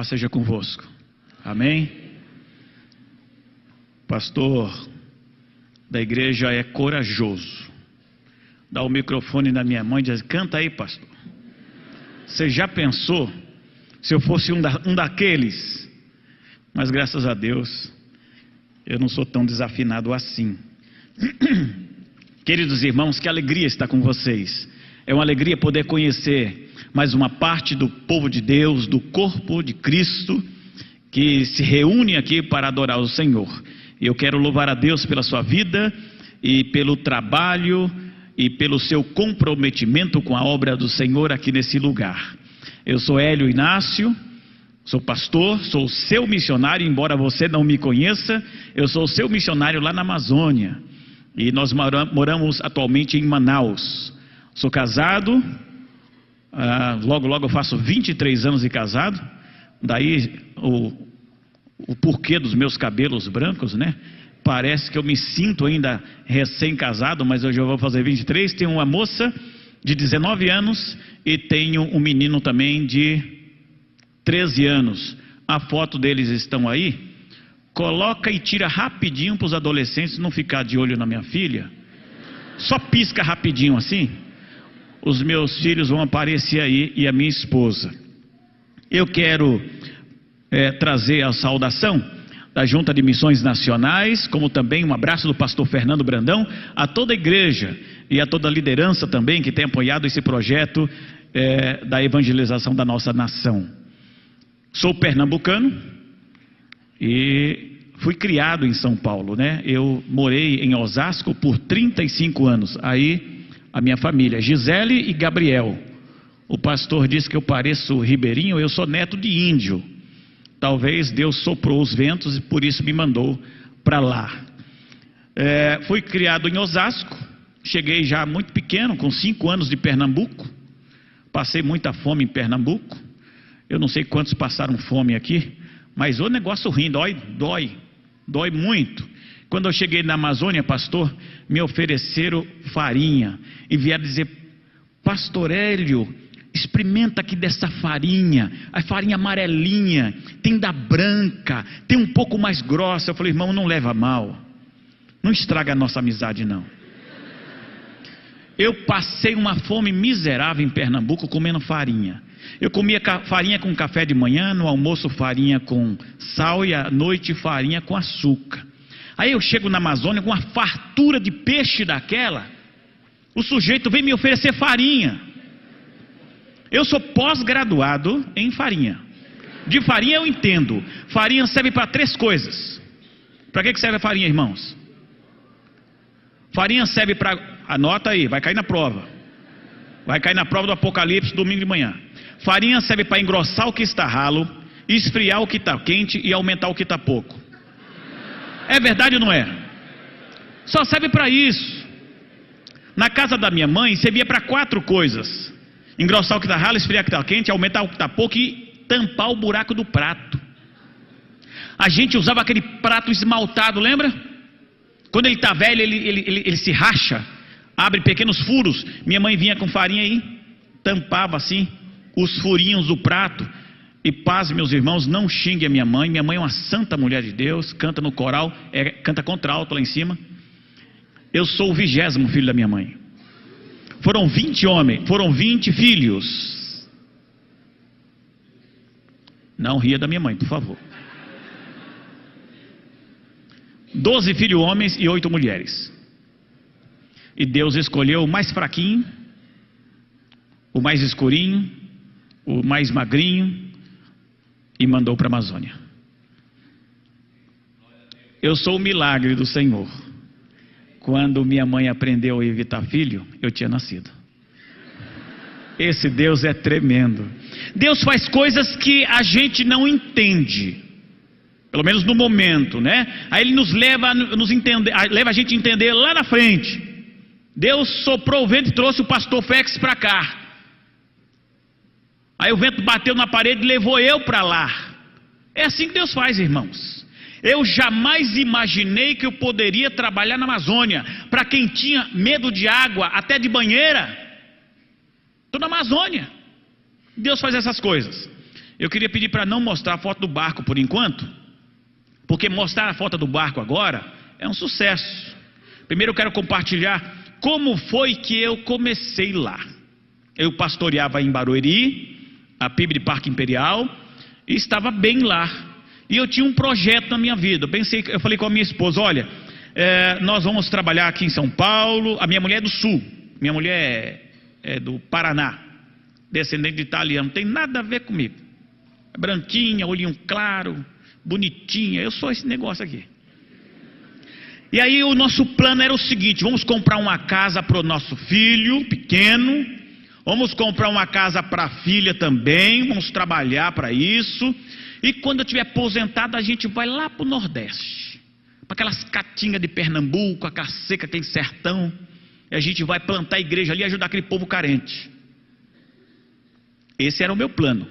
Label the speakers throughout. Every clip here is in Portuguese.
Speaker 1: paz seja convosco. Amém? Pastor da igreja é corajoso. Dá o microfone na minha mão e diz: canta aí, pastor. Você já pensou se eu fosse um daqueles? Mas graças a Deus eu não sou tão desafinado assim. Queridos irmãos, que alegria estar com vocês. É uma alegria poder conhecer mais uma parte do povo de Deus, do corpo de Cristo, que se reúne aqui para adorar o Senhor. Eu quero louvar a Deus pela sua vida e pelo trabalho e pelo seu comprometimento com a obra do Senhor aqui nesse lugar. Eu sou Hélio Inácio, sou pastor, sou seu missionário, embora você não me conheça, eu sou seu missionário lá na Amazônia. E nós moramos atualmente em Manaus. Sou casado, logo eu faço 23 anos de casado, daí o porquê dos meus cabelos brancos, né? Parece que eu me sinto ainda recém-casado, mas hoje eu vou fazer 23. Tenho uma moça de 19 anos e tenho um menino também de 13 anos. A foto deles estão aí. Coloca e tira rapidinho para os adolescentes não ficar de olho na minha filha. Só pisca rapidinho assim. Os meus filhos vão aparecer aí e a minha esposa. Eu quero trazer a saudação da Junta de Missões Nacionais, como também um abraço do pastor Fernando Brandão, a toda a igreja e a toda a liderança também que tem apoiado esse projeto da evangelização da nossa nação. Sou pernambucano e fui criado em São Paulo, né? Eu morei em Osasco por 35 anos, aí a minha família, Gisele e Gabriel. O pastor disse que eu pareço ribeirinho, eu sou neto de índio. Talvez Deus soprou os ventos e por isso me mandou para lá. Fui criado em Osasco, cheguei já muito pequeno, com 5 anos de Pernambuco. Passei muita fome em Pernambuco. Eu não sei quantos passaram fome aqui, mas o negócio ruim, dói muito. Quando eu cheguei na Amazônia, pastor, me ofereceram farinha e vieram dizer: pastor Hélio, experimenta aqui dessa farinha, a farinha amarelinha, tem da branca, tem um pouco mais grossa. Eu falei: irmão, não leva mal, não estraga a nossa amizade não. Eu passei uma fome miserável em Pernambuco comendo farinha. Eu comia farinha com café de manhã, no almoço farinha com sal e à noite farinha com açúcar. Aí eu chego na Amazônia com uma fartura de peixe daquela, o sujeito vem me oferecer farinha. Eu sou pós-graduado em farinha. De farinha eu entendo. Farinha serve para 3 coisas. Para que serve a farinha, irmãos? Farinha serve para... Anota aí, vai cair na prova. Vai cair na prova do Apocalipse domingo de manhã. Farinha serve para engrossar o que está ralo, esfriar o que está quente e aumentar o que está pouco. É verdade ou não é? Só serve para isso. Na casa da minha mãe servia para 4 coisas: engrossar o que está ralo, esfriar o que está quente, aumentar o que está pouco e tampar o buraco do prato. A gente usava aquele prato esmaltado, lembra? Quando ele está velho, ele se racha, abre pequenos furos. Minha mãe vinha com farinha aí, tampava assim os furinhos do prato. E paz, meus irmãos, não xingue a minha mãe. Minha mãe é uma santa mulher de Deus, canta no coral, canta contralto lá em cima. Eu sou o 20º filho da minha mãe. Foram 20 filhos. Não ria da minha mãe, por favor. 12 filhos homens e 8 mulheres. E Deus escolheu o mais fraquinho, o mais escurinho, o mais magrinho e mandou para a Amazônia. Eu sou o milagre do Senhor. Quando minha mãe aprendeu a evitar filho, eu tinha nascido. Esse Deus é tremendo. Deus faz coisas que a gente não entende, pelo menos no momento, né? Aí Ele nos leva a gente a entender lá na frente. Deus soprou o vento e trouxe o pastor Félix para cá. Aí o vento bateu na parede e levou eu para lá. É assim que Deus faz, irmãos. Eu jamais imaginei que eu poderia trabalhar na Amazônia. Para quem tinha medo de água, até de banheira, estou na Amazônia. Deus faz essas coisas. Eu queria pedir para não mostrar a foto do barco por enquanto, porque mostrar a foto do barco agora é um sucesso. Primeiro eu quero compartilhar como foi que eu comecei lá. Eu pastoreava em Barueri, a PIB de Parque Imperial, e estava bem lá. E eu tinha um projeto na minha vida. Eu falei com a minha esposa, olha, nós vamos trabalhar aqui em São Paulo. A minha mulher é do Sul, minha mulher é do Paraná, descendente de italiano, não tem nada a ver comigo. É branquinha, olhinho claro, bonitinha, eu sou esse negócio aqui. E aí o nosso plano era o seguinte: vamos comprar uma casa para o nosso filho pequeno, vamos comprar uma casa para a filha também, vamos trabalhar para isso, e quando eu estiver aposentado a gente vai lá para o Nordeste, para aquelas caatingas de Pernambuco, aquela seca, aquele sertão, e a gente vai plantar a igreja ali e ajudar aquele povo carente. Esse era o meu plano.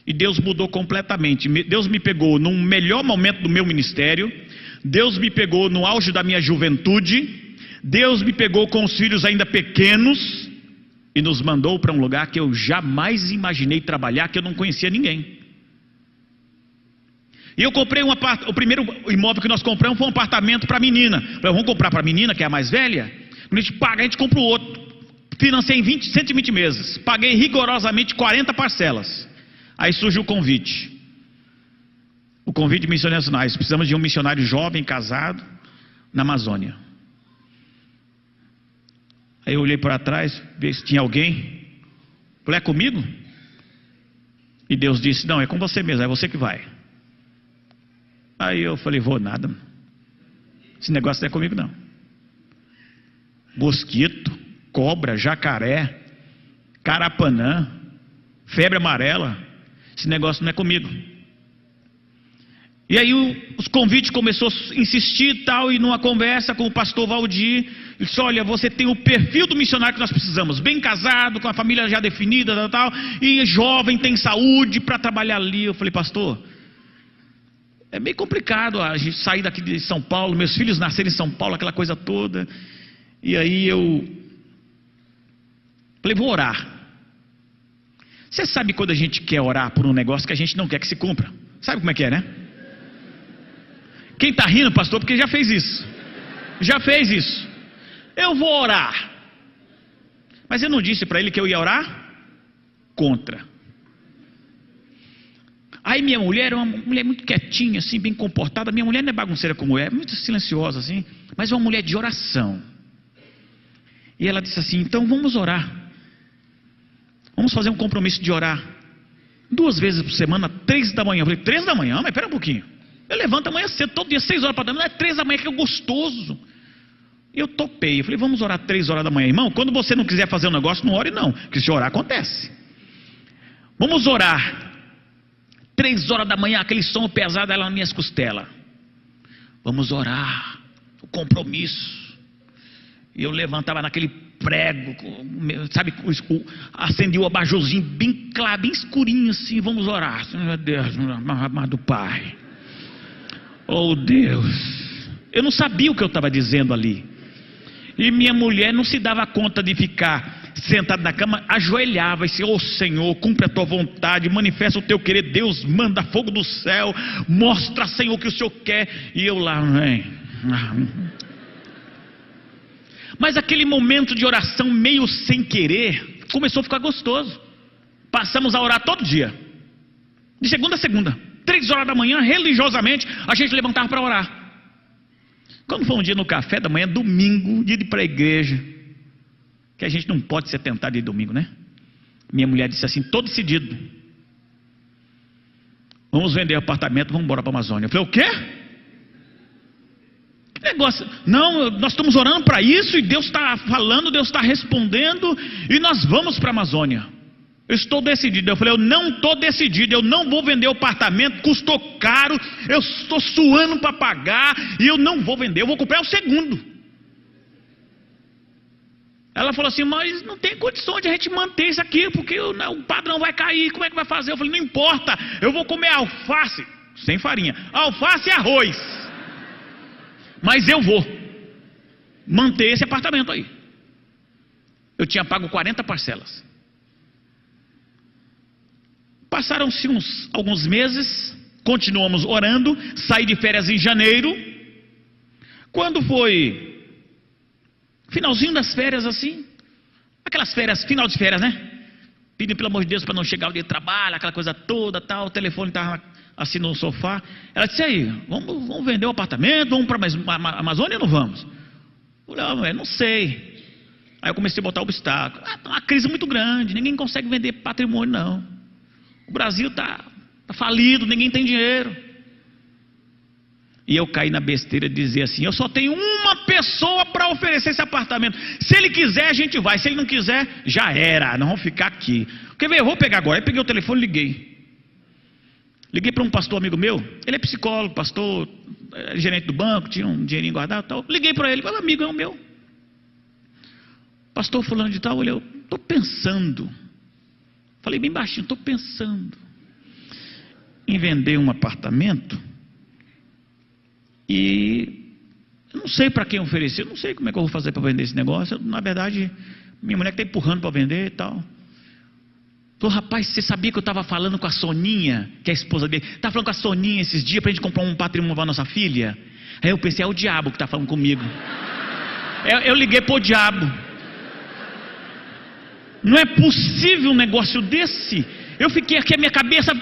Speaker 1: E Deus mudou completamente. Deus me pegou no melhor momento do meu ministério, Deus me pegou no auge da minha juventude, Deus me pegou com os filhos ainda pequenos e nos mandou para um lugar que eu jamais imaginei trabalhar, que eu não conhecia ninguém. E eu comprei o primeiro imóvel que nós compramos foi um apartamento para a menina. Falei, vamos comprar para a menina, que é a mais velha? Quando a gente paga, a gente compra o outro. Financei em 120 meses, paguei rigorosamente 40 parcelas. Aí surgiu o convite de missionários nacionais. Precisamos de um missionário jovem, casado, na Amazônia. Aí eu olhei para trás, vi se tinha alguém. Falei, é comigo? E Deus disse, não, é com você mesmo, é você que vai. Aí eu falei, vou nada, esse negócio não é comigo não. Mosquito, cobra, jacaré, carapanã, febre amarela, esse negócio não é comigo. E aí os convites começou a insistir e tal, e numa conversa com o pastor Valdir, ele disse, olha, você tem o perfil do missionário que nós precisamos, bem casado, com a família já definida, tal, e jovem, tem saúde para trabalhar ali. Eu falei, pastor, é meio complicado a gente sair daqui de São Paulo, meus filhos nasceram em São Paulo, aquela coisa toda. E aí eu falei, vou orar. Você sabe quando a gente quer orar por um negócio que a gente não quer que se cumpra? Sabe como é que é, né? Quem está rindo, pastor, porque já fez isso. Já fez isso. Eu vou orar. Mas eu não disse para ele que eu ia orar contra. Aí minha mulher é uma mulher muito quietinha, assim, bem comportada. Minha mulher não é bagunceira como é muito silenciosa, assim, mas é uma mulher de oração. E ela disse assim, então vamos orar. Vamos fazer um compromisso de orar 2 vezes por semana, 3 da manhã. Eu falei, 3 da manhã? Mas espera um pouquinho. Eu levanto amanhã cedo, todo dia 6 horas para dar, não é 3 da manhã que é gostoso. Eu topei, eu falei, vamos orar 3 horas da manhã. Irmão, quando você não quiser fazer um negócio, não ore não, porque se orar acontece. Vamos orar 3 horas da manhã, aquele som pesado lá nas minhas costelas. Vamos orar, o compromisso. E eu levantava naquele prego, sabe, acendi o abajurzinho bem claro, bem escurinho assim, vamos orar. Meu Deus, amado Pai, oh Deus, eu não sabia o que eu estava dizendo ali. E minha mulher não se dava conta de ficar sentada na cama, ajoelhava e disse, oh Senhor, cumpre a tua vontade, manifesta o teu querer, Deus manda fogo do céu, mostra, Senhor, o que o Senhor quer. E eu lá, mas aquele momento de oração meio sem querer começou a ficar gostoso. Passamos a orar todo dia, de segunda a segunda, 3 horas da manhã, religiosamente a gente levantava para orar. Quando foi um dia no café da manhã, domingo, dia de ir para a igreja, que a gente não pode ser tentado de domingo, né? Minha mulher disse assim, todo decidido, vamos vender o apartamento, vamos embora para a Amazônia. Eu falei, o quê? Que negócio? Não, nós estamos orando para isso e Deus está falando, Deus está respondendo e nós vamos para a Amazônia. Eu estou decidido. Eu falei, eu não estou decidido, eu não vou vender o apartamento, custou caro, eu estou suando para pagar e eu não vou vender, eu vou comprar o segundo. Ela falou assim, mas não tem condição de a gente manter isso aqui, porque o padrão vai cair, como é que vai fazer? Eu falei, não importa, eu vou comer alface, sem farinha, alface e arroz, mas eu vou manter esse apartamento aí. Eu tinha pago 40 parcelas. Passaram-se alguns meses, continuamos orando, saí de férias em janeiro. Quando foi finalzinho das férias assim, aquelas férias, final de férias, né? Pedindo pelo amor de Deus para não chegar o dia de trabalho, aquela coisa toda, tal, o telefone estava assim no sofá. Ela disse: aí, vamos vender o apartamento, vamos para a Amazônia ou não vamos? Eu falei: não sei. Aí eu comecei a botar obstáculo. Uma crise muito grande, ninguém consegue vender patrimônio não. O Brasil está falido, ninguém tem dinheiro. E eu caí na besteira de dizer assim: eu só tenho uma pessoa para oferecer esse apartamento. Se ele quiser, a gente vai. Se ele não quiser, já era. Nós vamos ficar aqui. Quer ver? Eu vou pegar agora. Aí peguei o telefone e liguei. Liguei para um pastor amigo meu. Ele é psicólogo, pastor, gerente do banco, tinha um dinheirinho guardado e tal. Liguei para ele: falei: amigo, é o meu. Pastor fulano de tal, eu estou pensando. Falei bem baixinho: estou pensando em vender um apartamento. E eu não sei para quem oferecer, eu não sei como é que eu vou fazer para vender esse negócio. Na verdade, minha mulher está empurrando para vender e tal. Falei: rapaz, você sabia que eu estava falando com a Soninha, que é a esposa dele? Estava falando com a Soninha esses dias para a gente comprar um patrimônio para a nossa filha. Aí eu pensei: é o diabo que está falando comigo. Eu liguei para o diabo. Não é possível um negócio desse. Eu fiquei aqui, a minha cabeça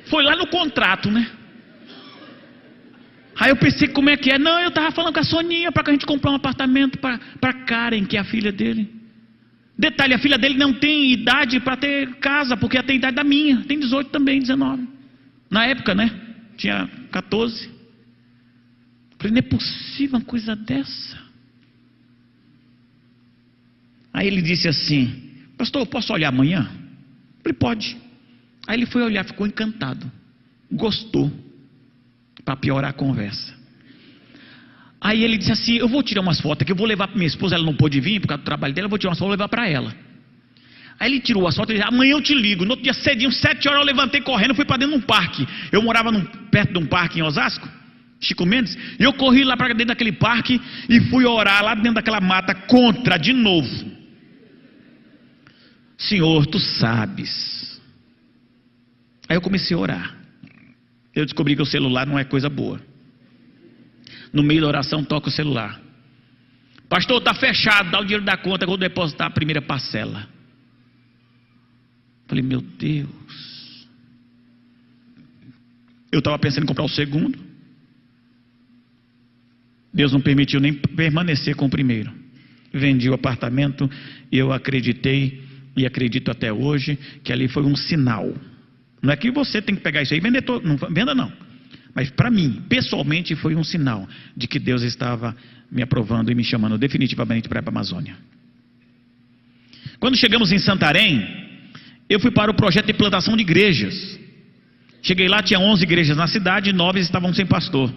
Speaker 1: foi lá no contrato, né? Aí eu pensei: como é que é? Não, eu estava falando com a Soninha para que a gente comprar um apartamento para Karen, que é a filha dele. Detalhe: a filha dele não tem idade para ter casa, porque ela tem idade da minha. Tem 18 também, 19. Na época, né? Tinha 14. Falei: não é possível uma coisa dessa. Aí ele disse assim: pastor, eu posso olhar amanhã? Eu falei: pode. Aí ele foi olhar, ficou encantado. Gostou. Para piorar a conversa. Aí ele disse assim: eu vou tirar umas fotos aqui, eu vou levar para minha esposa, ela não pôde vir por causa do trabalho dela, eu vou tirar umas fotos e levar para ela. Aí ele tirou as fotos e disse: amanhã eu te ligo. No outro dia cedinho, 7 horas, eu levantei correndo, fui para dentro de um parque. Eu morava perto de um parque em Osasco, Chico Mendes, e eu corri lá para dentro daquele parque e fui orar lá dentro daquela mata contra, de novo. Senhor, tu sabes. Aí eu comecei a orar. Eu descobri que o celular não é coisa boa. No meio da oração toca o celular: pastor, está fechado, dá o dinheiro da conta, eu vou depositar a primeira parcela. Falei: meu Deus. Eu estava pensando em comprar o segundo. Deus não permitiu nem permanecer com o primeiro. Vendi o apartamento e eu acreditei, e acredito até hoje, que ali foi um sinal. Não é que você tem que pegar isso aí e vender todo, não venda não. Mas para mim, pessoalmente, foi um sinal de que Deus estava me aprovando e me chamando definitivamente para ir para a Amazônia. Quando chegamos em Santarém, eu fui para o projeto de plantação de igrejas. Cheguei lá, tinha 11 igrejas na cidade e 9 estavam sem pastor.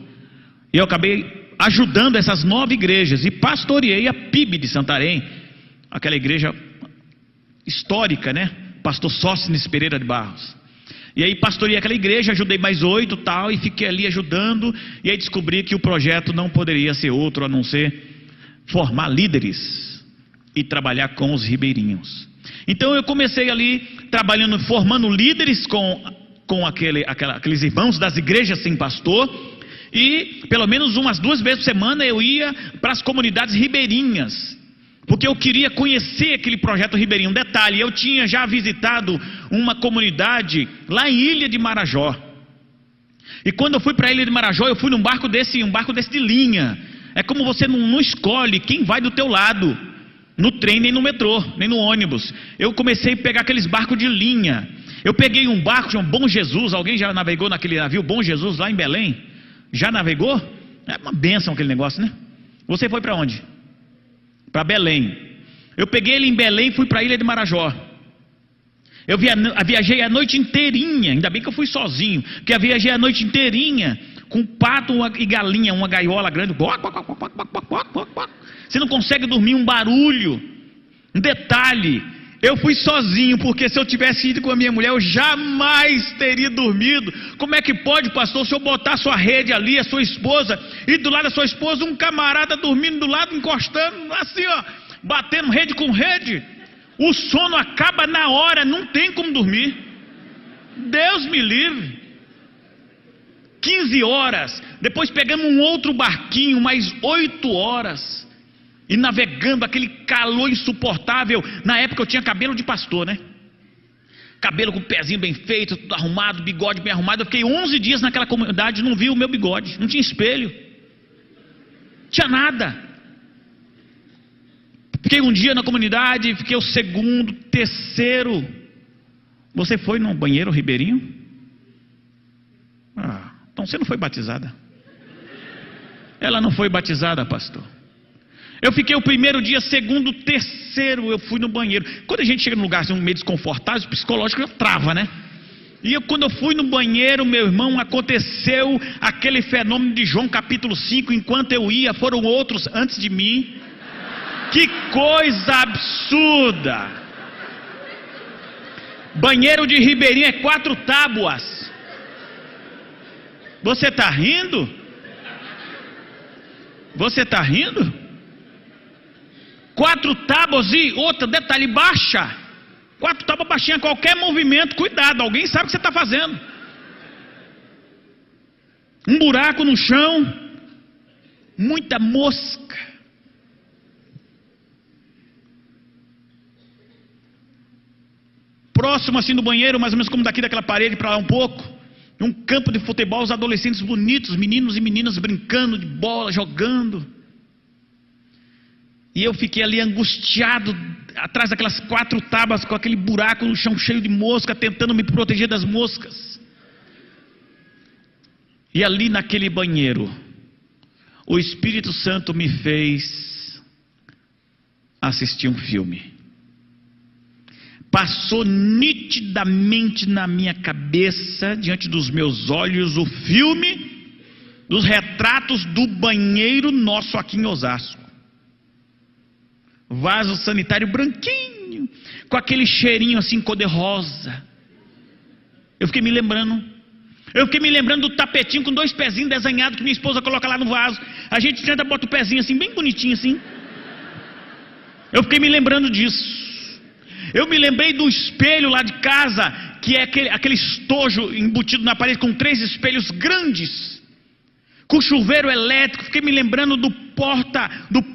Speaker 1: E eu acabei ajudando essas 9 igrejas e pastoreei a PIB de Santarém, aquela igreja histórica, né? Pastor Sóstenes Pereira de Barros. E aí pastorei aquela igreja, ajudei mais 8 tal, e fiquei ali ajudando, e aí descobri que o projeto não poderia ser outro a não ser formar líderes e trabalhar com os ribeirinhos. Então eu comecei ali trabalhando, formando líderes com aqueles irmãos das igrejas sem pastor, e pelo menos umas 2 vezes por semana eu ia para as comunidades ribeirinhas, porque eu queria conhecer aquele projeto ribeirinho. Detalhe: eu tinha já visitado uma comunidade lá em Ilha de Marajó. E quando eu fui para a Ilha de Marajó, eu fui num barco desse de linha. É como você não escolhe quem vai do teu lado, no trem, nem no metrô, nem no ônibus. Eu comecei a pegar aqueles barcos de linha. Eu peguei um barco chamado Bom Jesus. Alguém já navegou naquele navio Bom Jesus lá em Belém? Já navegou? É uma bênção aquele negócio, né? Você foi para onde? Para Belém. Eu peguei ele em Belém e fui para a Ilha de Marajó. Eu viajei a noite inteirinha, ainda bem que eu fui sozinho, porque eu viajei a noite inteirinha com pato e galinha, uma gaiola grande. Você não consegue dormir, um barulho. Um detalhe: eu fui sozinho, porque se eu tivesse ido com a minha mulher, eu jamais teria dormido. Como é que pode, pastor, se eu botar a sua rede ali, a sua esposa, e do lado da sua esposa um camarada dormindo do lado, encostando, assim ó, batendo rede com rede? O sono acaba na hora, não tem como dormir. Deus me livre. 15 horas, depois pegamos um outro barquinho, mais 8 horas, e navegando, aquele calor insuportável. Na época eu tinha cabelo de pastor, né? Cabelo com o pezinho bem feito, tudo arrumado, bigode bem arrumado. Eu fiquei 11 dias naquela comunidade, não vi o meu bigode, não tinha espelho, não tinha nada. Fiquei um dia na comunidade, fiquei o segundo, terceiro. Você foi no banheiro, Ribeirinho? Então você não foi batizada. Ela não foi batizada, pastor. Eu fiquei o primeiro dia, segundo, terceiro, eu fui no banheiro. Quando a gente chega num lugar assim, meio desconfortável, o psicológico trava, né? E quando eu fui no banheiro, meu irmão, aconteceu aquele fenômeno de João capítulo 5. Enquanto eu ia, foram outros antes de mim. Que coisa absurda! Banheiro de Ribeirinho é 4 tábuas. Você está rindo? Você está rindo? 4 tábuas e outra, detalhe, baixa. 4 tábuas baixinhas, qualquer movimento, cuidado, alguém sabe o que você está fazendo. Um buraco no chão, muita mosca. Próximo assim do banheiro, mais ou menos como daqui daquela parede para lá um pouco, um campo de futebol, os adolescentes bonitos, meninos e meninas brincando de bola, jogando. E eu fiquei ali angustiado, atrás daquelas 4 tábuas, com aquele buraco no chão cheio de mosca, tentando me proteger das moscas. E ali naquele banheiro, o Espírito Santo me fez assistir um filme. Passou nitidamente na minha cabeça, diante dos meus olhos, o filme dos retratos do banheiro nosso aqui em Osasco. Vaso sanitário branquinho, com aquele cheirinho assim cor-de-rosa. Eu fiquei me lembrando do tapetinho com 2 pezinhos desenhados que minha esposa coloca lá no vaso. A gente tenta, bota o pezinho assim, bem bonitinho assim. Eu fiquei me lembrando disso. Eu me lembrei do espelho lá de casa, que é aquele estojo embutido na parede com 3 espelhos grandes, com chuveiro elétrico. Fiquei me lembrando do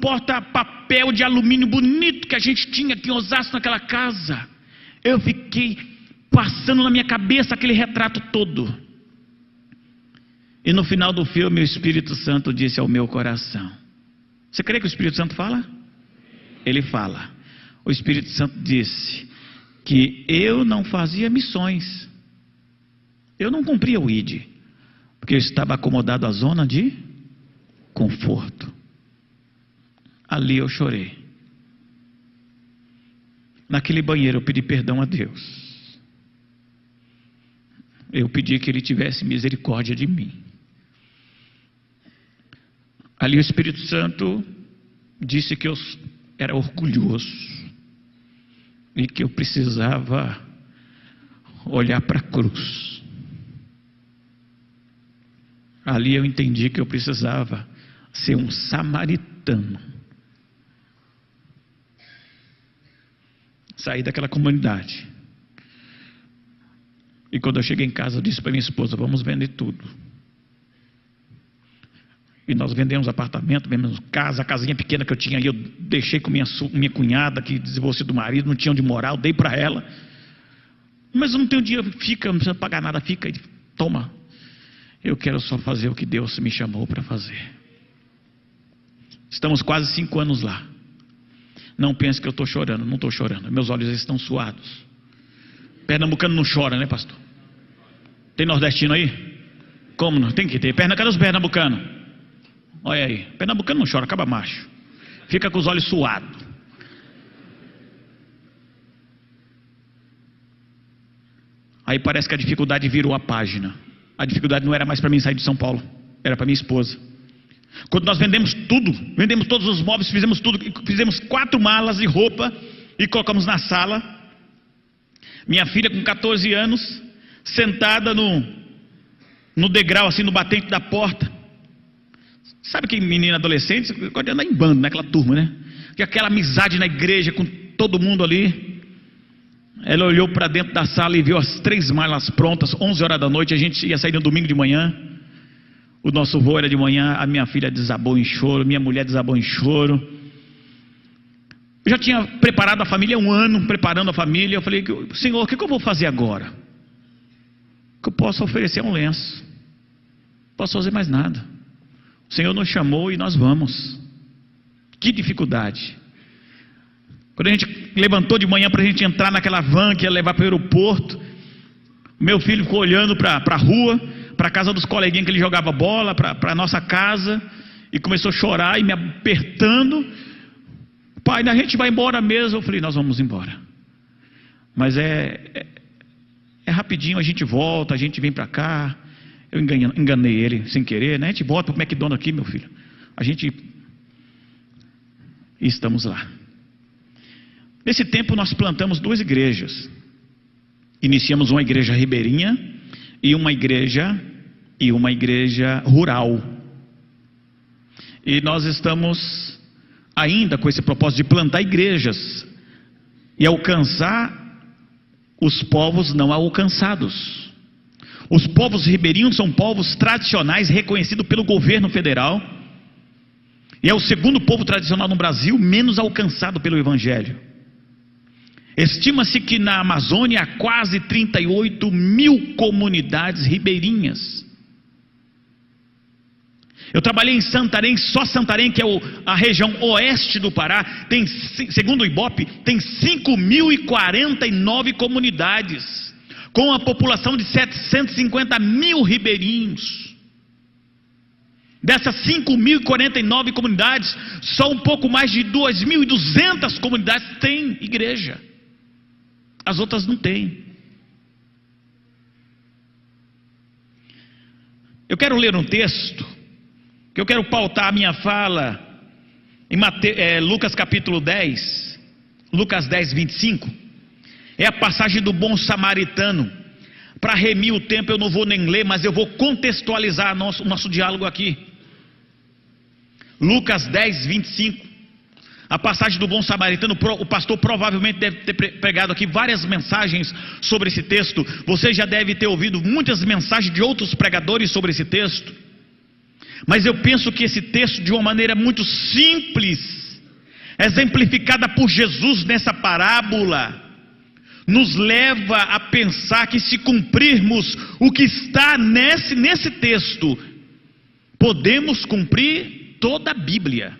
Speaker 1: porta-papel de alumínio bonito que a gente tinha aqui em Osasco naquela casa. Eu fiquei passando na minha cabeça aquele retrato todo. E no final do filme o Espírito Santo disse ao meu coração. Você crê que o Espírito Santo fala? Ele fala. O Espírito Santo disse que eu não fazia missões, eu não cumpria o ID, porque eu estava acomodado à zona de conforto. Ali eu chorei. Naquele banheiro eu pedi perdão a Deus. Eu pedi que Ele tivesse misericórdia de mim. Ali o Espírito Santo disse que eu era orgulhoso e que eu precisava olhar para a cruz. Ali eu entendi que eu precisava ser um samaritano. Saí daquela comunidade. E quando eu cheguei em casa, eu disse para minha esposa: vamos vender tudo. E nós vendemos apartamento, vendemos casa, a casinha pequena que eu tinha aí, eu deixei com minha cunhada, que divorciou do marido, não tinha onde morar, eu dei para ela. Mas eu não tenho dinheiro, fica, não precisa pagar nada, fica, toma. Eu quero só fazer o que Deus me chamou para fazer. Estamos quase 5 anos lá. Não pense que eu estou chorando, não estou chorando, meus olhos estão suados. Pernambucano não chora, né, pastor? Tem nordestino aí? Como não? Tem que ter. Cadê os pernambucanos? Olha aí, pernambucano não chora, acaba macho. Fica com os olhos suados. Aí parece que a dificuldade virou a página. A dificuldade não era mais para mim sair de São Paulo, era para minha esposa. Quando nós vendemos tudo, vendemos todos os móveis, fizemos tudo, fizemos 4 malas de roupa e colocamos na sala. Minha filha com 14 anos, sentada no degrau, assim, no batente da porta. Sabe que menina adolescente gosta de andar em bando, naquela turma, né? E aquela amizade na igreja com todo mundo ali. Ela olhou para dentro da sala e viu as 3 malas prontas. 11 horas da noite, a gente ia sair no domingo de manhã. O nosso voo era de manhã. A minha filha desabou em choro, minha mulher desabou em choro. Eu já tinha preparado a família, 1 ano preparando a família. Eu falei: Senhor, o que eu vou fazer agora? O que eu posso oferecer é um lenço, não posso fazer mais nada. O Senhor nos chamou e nós vamos. Que dificuldade. Quando a gente levantou de manhã para a gente entrar naquela van que ia levar para o aeroporto, meu filho ficou olhando para a rua, para a casa dos coleguinhas que ele jogava bola, para a nossa casa, e começou a chorar e me apertando. Pai, a gente vai embora mesmo. Eu falei: nós vamos embora, mas é rapidinho, a gente volta, a gente vem para cá. Eu enganei ele sem querer, né? A gente volta para o McDonald's aqui, meu filho. E estamos lá. Nesse tempo nós plantamos 2 igrejas. Iniciamos uma igreja ribeirinha e uma igreja rural. E nós estamos ainda com esse propósito de plantar igrejas e alcançar os povos não alcançados. Os povos ribeirinhos são povos tradicionais reconhecidos pelo governo federal, e é o segundo povo tradicional no Brasil menos alcançado pelo Evangelho. Estima-se que na Amazônia há quase 38 mil comunidades ribeirinhas. Eu trabalhei em Santarém, só Santarém, que é a região oeste do Pará, tem, segundo o Ibope, tem 5.049 comunidades, com a população de 750 mil ribeirinhos. Dessas 5.049 comunidades, só um pouco mais de 2.200 comunidades têm igreja. As outras não têm. Eu quero ler um texto, que eu quero pautar a minha fala, em Lucas capítulo 10, Lucas 10, 25. É a passagem do bom samaritano. Para remir o tempo eu não vou nem ler, mas eu vou contextualizar o nosso diálogo aqui. Lucas 10, 25. A passagem do bom samaritano. O pastor provavelmente deve ter pregado aqui várias mensagens sobre esse texto. Você já deve ter ouvido muitas mensagens de outros pregadores sobre esse texto. Mas eu penso que esse texto, de uma maneira muito simples, exemplificada por Jesus nessa parábola, nos leva a pensar que, se cumprirmos o que está nesse texto, podemos cumprir toda a Bíblia.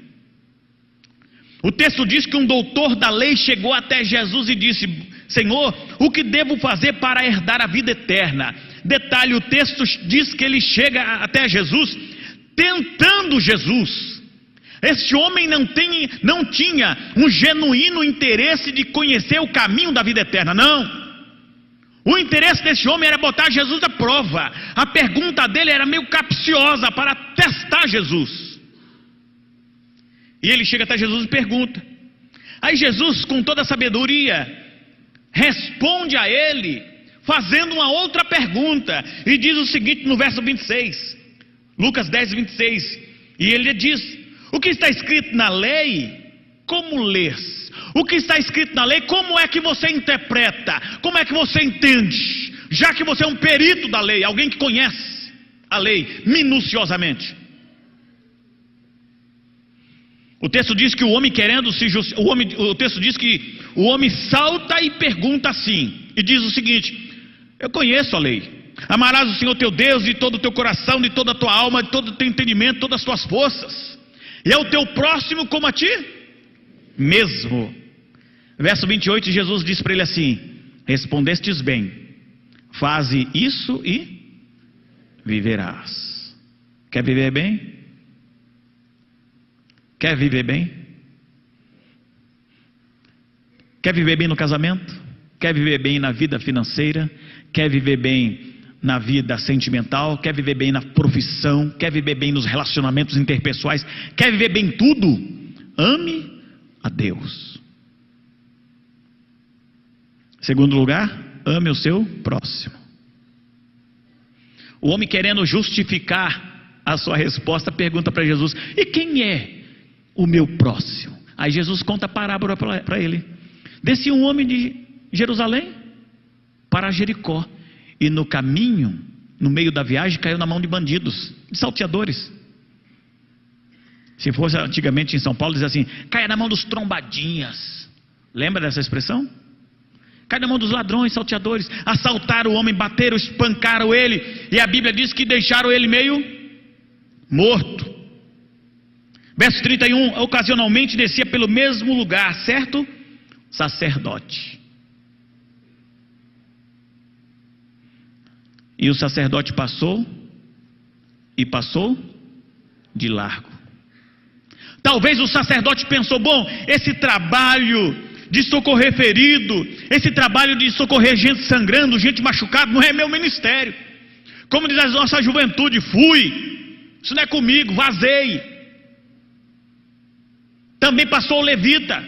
Speaker 1: O texto diz que um doutor da lei chegou até Jesus e disse: Senhor, o que devo fazer para herdar a vida eterna? Detalhe, o texto diz que ele chega até Jesus tentando Jesus. Este homem não tinha um genuíno interesse de conhecer o caminho da vida eterna, não. O interesse desse homem era botar Jesus à prova. A pergunta dele era meio capciosa para testar Jesus. E ele chega até Jesus e pergunta. Aí Jesus, com toda a sabedoria, responde a ele, fazendo uma outra pergunta, e diz o seguinte no verso 26, Lucas 10, 26, e ele diz: o que está escrito na lei, como lês? O que está escrito na lei, como é que você interpreta? Como é que você entende? Já que você é um perito da lei, alguém que conhece a lei minuciosamente. O texto diz que o homem querendo se justificar, o texto diz que o homem salta e pergunta assim, e diz o seguinte: eu conheço a lei. Amarás o Senhor teu Deus de todo o teu coração, de toda a tua alma, de todo o teu entendimento, de todas as tuas forças, e é o teu próximo como a ti mesmo. Verso 28, Jesus diz para ele assim: respondestes bem, faze isso e viverás. Quer viver bem? Quer viver bem? Quer viver bem no casamento? Quer viver bem na vida financeira? Quer viver bem na vida sentimental? Quer viver bem na profissão? Quer viver bem nos relacionamentos interpessoais? Quer viver bem em tudo? Ame a Deus. Segundo lugar, ame o seu próximo. O homem, querendo justificar a sua resposta, pergunta para Jesus: e quem é o meu próximo? Aí Jesus conta a parábola para ele. Desse um homem Jerusalém para Jericó. E no caminho, no meio da viagem, caiu na mão de bandidos, de salteadores. Se fosse antigamente em São Paulo, dizia assim: caia na mão dos trombadinhas. Lembra dessa expressão? Cai na mão dos ladrões, salteadores. Assaltaram o homem, bateram, espancaram ele. E a Bíblia diz que deixaram ele meio morto. Verso 31, ocasionalmente descia pelo mesmo lugar, certo? Sacerdote. E o sacerdote passou de largo. Talvez o sacerdote pensou: bom, esse trabalho de socorrer ferido, esse trabalho de socorrer gente sangrando, gente machucada, não é meu ministério. Como diz a nossa juventude, fui, isso não é comigo, vazei. Também passou o levita: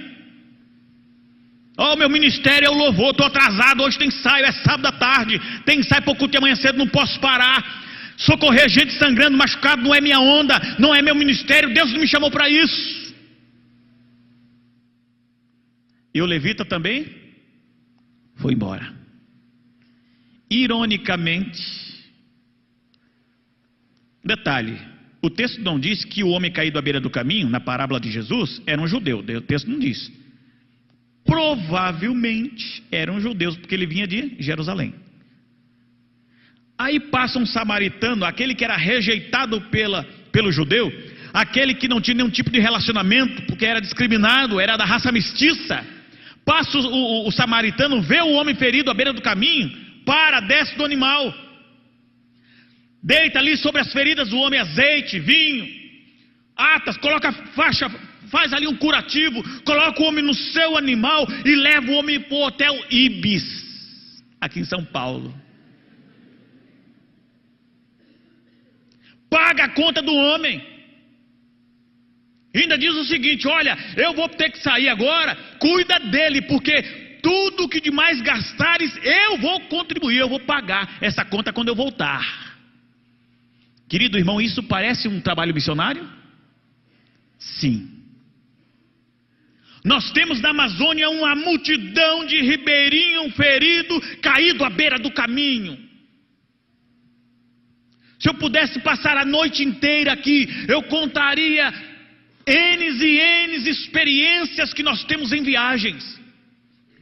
Speaker 1: meu ministério é o louvor, estou atrasado, hoje tem ensaio, é sábado à tarde, tem ensaio para o culto de amanhã cedo, não posso parar. Socorrer gente sangrando, machucado, não é minha onda, não é meu ministério, Deus não me chamou para isso. E o levita também foi embora. Ironicamente, detalhe, o texto não diz que o homem caído à beira do caminho, na parábola de Jesus, era um judeu, o texto não diz. Provavelmente eram judeus, porque ele vinha de Jerusalém. Aí passa um samaritano, aquele que era rejeitado pelo judeu, aquele que não tinha nenhum tipo de relacionamento, porque era discriminado, era da raça mestiça. Passa o samaritano, vê o homem ferido à beira do caminho, desce do animal, deita ali sobre as feridas do homem azeite, vinho, atas, coloca faixa, faz ali um curativo, coloca o homem no seu animal e leva o homem para o hotel Ibis, aqui em São Paulo. Paga a conta do homem. Ainda diz o seguinte: olha, eu vou ter que sair agora, cuida dele, porque tudo que demais gastares, eu vou contribuir, eu vou pagar essa conta quando eu voltar. Querido irmão, isso parece um trabalho missionário? Sim. Nós temos na Amazônia uma multidão de ribeirinho ferido, caído à beira do caminho. Se eu pudesse passar a noite inteira aqui, eu contaria N e N experiências que nós temos em viagens.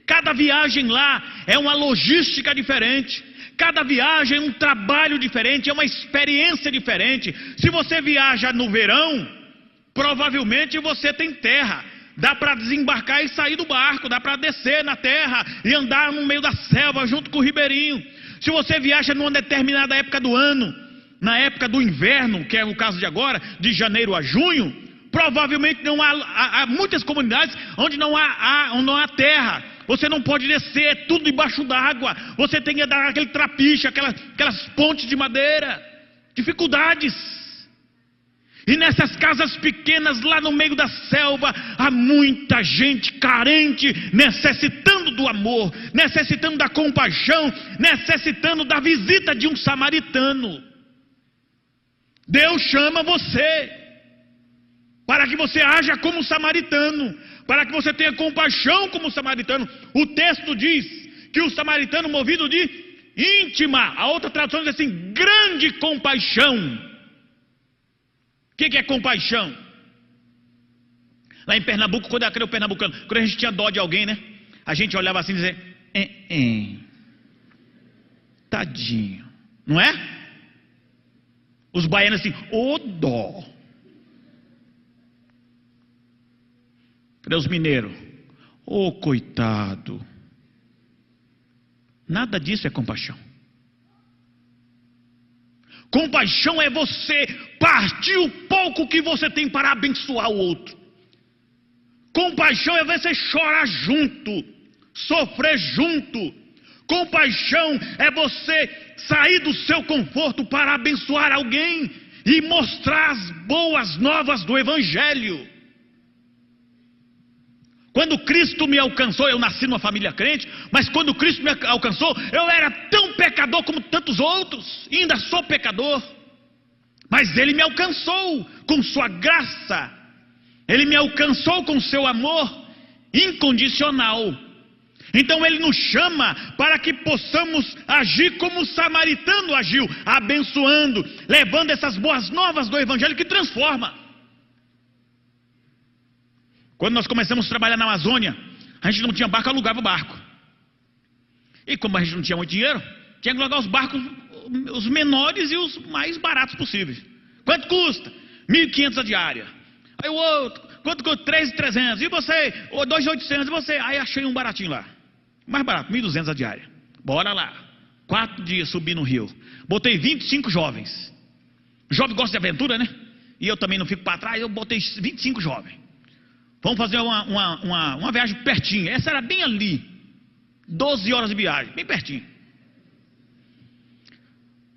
Speaker 1: Cada viagem lá é uma logística diferente. Cada viagem é um trabalho diferente, é uma experiência diferente. Se você viaja no verão, provavelmente você tem terra. Dá para desembarcar e sair do barco, dá para descer na terra e andar no meio da selva junto com o ribeirinho. Se você viaja numa determinada época do ano, na época do inverno, que é o caso de agora, de janeiro a junho, provavelmente não há muitas comunidades onde não há terra. Você não pode descer, é tudo debaixo d'água. Você tem que dar aquele trapiche, aquelas pontes de madeira. Dificuldades. E nessas casas pequenas, lá no meio da selva, há muita gente carente, necessitando do amor, necessitando da compaixão, necessitando da visita de um samaritano. Deus chama você para que você haja como samaritano, para que você tenha compaixão como samaritano. O texto diz que o samaritano, movido de íntima, a outra tradução diz assim, grande compaixão. O que é compaixão? Lá em Pernambuco, quando eu era pernambucano, quando a gente tinha dó de alguém, né? A gente olhava assim e dizia, tadinho, não é? Os baianos assim, dó. Cadê os mineiros? Coitado. Nada disso é compaixão. Compaixão é você partir o pouco que você tem para abençoar o outro. Compaixão é você chorar junto, sofrer junto. Compaixão é você sair do seu conforto para abençoar alguém e mostrar as boas novas do Evangelho. Quando Cristo me alcançou, eu nasci numa família crente, mas quando Cristo me alcançou, eu era tão pecador como tantos outros, e ainda sou pecador, mas Ele me alcançou com sua graça, Ele me alcançou com seu amor incondicional, Então Ele nos chama para que possamos agir como o samaritano agiu, abençoando, levando essas boas novas do Evangelho que transforma. Quando nós começamos a trabalhar na Amazônia, a gente não tinha barco, alugava o barco. E como a gente não tinha muito dinheiro, tinha que alugar os barcos, os menores e os mais baratos possíveis. Quanto custa? 1.500 a diária. Aí o outro, quanto custa? 3.300. E você? 2.800. E você? Aí achei um baratinho lá. Mais barato, 1.200 a diária. Bora lá. 4 dias subi no rio. Botei 25 jovens. Jovem gosta de aventura, né? E eu também não fico para trás, eu botei 25 jovens. Vamos fazer uma viagem pertinho. Essa era bem ali. 12 horas de viagem, bem pertinho.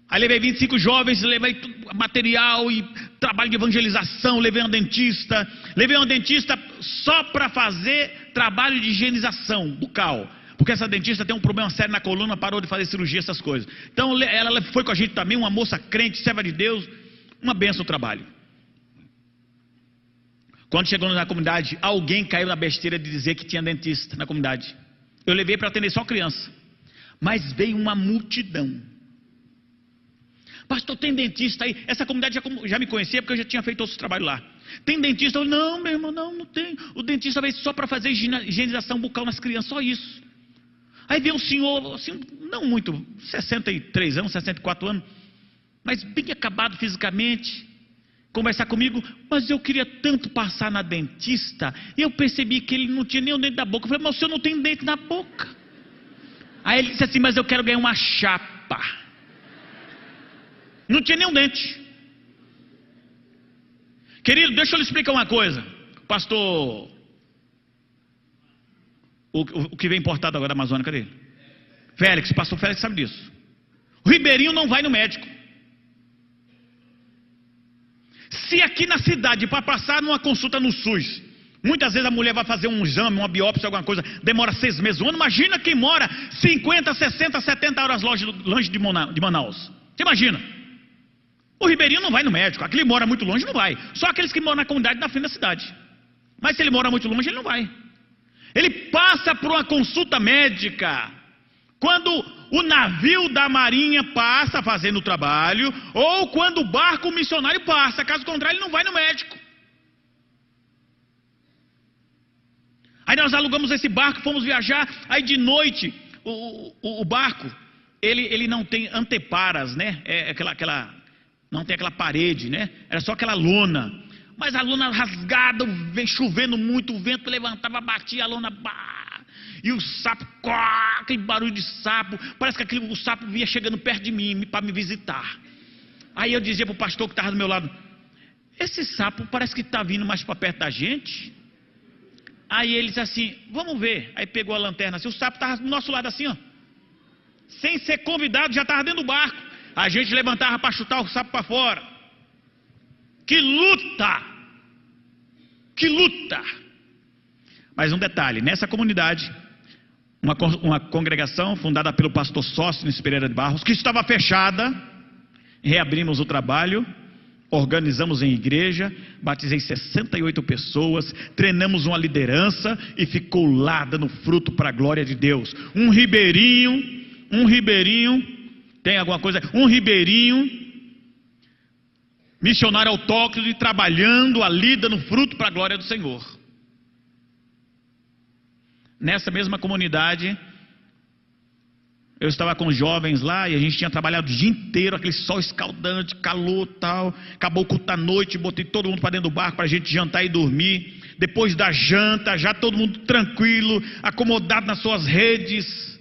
Speaker 1: Aí levei 25 jovens, levei material e trabalho de evangelização, levei uma dentista só para fazer trabalho de higienização bucal. Porque essa dentista tem um problema sério na coluna, parou de fazer cirurgia, essas coisas. Então ela foi com a gente também, uma moça crente, serva de Deus, uma benção o trabalho. Quando chegamos na comunidade, alguém caiu na besteira de dizer que tinha dentista na comunidade. Eu levei para atender só criança. Mas veio uma multidão. Pastor, tem dentista aí? Essa comunidade já me conhecia porque eu já tinha feito outros trabalhos lá. Tem dentista? Eu, não, meu irmão, não tem. O dentista veio só para fazer higienização bucal nas crianças, só isso. Aí veio um senhor, assim, não muito, 63 anos, 64 anos, mas bem acabado fisicamente, conversar comigo, mas eu queria tanto passar na dentista, e eu percebi que ele não tinha nem o dente da boca. Eu falei, mas o senhor não tem dente na boca? Aí ele disse assim, mas eu quero ganhar uma chapa. Não tinha nem um dente. Querido, deixa eu lhe explicar uma coisa. Pastor, o que vem importado agora da Amazônia, cadê ele? Félix, pastor Félix sabe disso. O ribeirinho não vai no médico. Se aqui na cidade, para passar numa consulta no SUS, muitas vezes a mulher vai fazer um exame, uma biópsia, alguma coisa, demora 6 meses, um ano. Imagina quem mora 50, 60, 70 horas longe de Manaus. Você imagina? O ribeirinho não vai no médico. Aquele mora muito longe, não vai. Só aqueles que moram na comunidade na frente da cidade. Mas se ele mora muito longe, ele não vai. Ele passa por uma consulta médica quando o navio da marinha passa fazendo o trabalho, ou quando o barco missionário passa. Caso contrário, ele não vai no médico. Aí nós alugamos esse barco, fomos viajar. Aí de noite, o barco, ele não tem anteparas, né? Não tem aquela parede, né? Era só aquela lona. Mas a lona rasgada, vem chovendo muito, o vento levantava, batia a lona, e o sapo, aquele barulho de sapo. Parece que o sapo vinha chegando perto de mim para me visitar. Aí eu dizia para o pastor que estava do meu lado, esse sapo parece que está vindo mais para perto da gente. Aí ele disse assim, vamos ver. Aí pegou a lanterna assim, o sapo estava do nosso lado assim, ó. Sem ser convidado, já estava dentro do barco. A gente levantava para chutar o sapo para fora. Que luta! Que luta! Mas um detalhe, nessa comunidade, uma congregação fundada pelo pastor Sóstenes Pereira de Barros, que estava fechada, reabrimos o trabalho, organizamos em igreja, batizei 68 pessoas, treinamos uma liderança e ficou lá dando fruto para a glória de Deus. Um ribeirinho, tem alguma coisa? Um ribeirinho, missionário autóctone, trabalhando ali, dando fruto para a glória do Senhor. Nessa mesma comunidade, eu estava com os jovens lá e a gente tinha trabalhado o dia inteiro, aquele sol escaldante, calor tal. Acabou o culto da noite, botei todo mundo para dentro do barco para a gente jantar e dormir. Depois da janta, já todo mundo tranquilo, acomodado nas suas redes.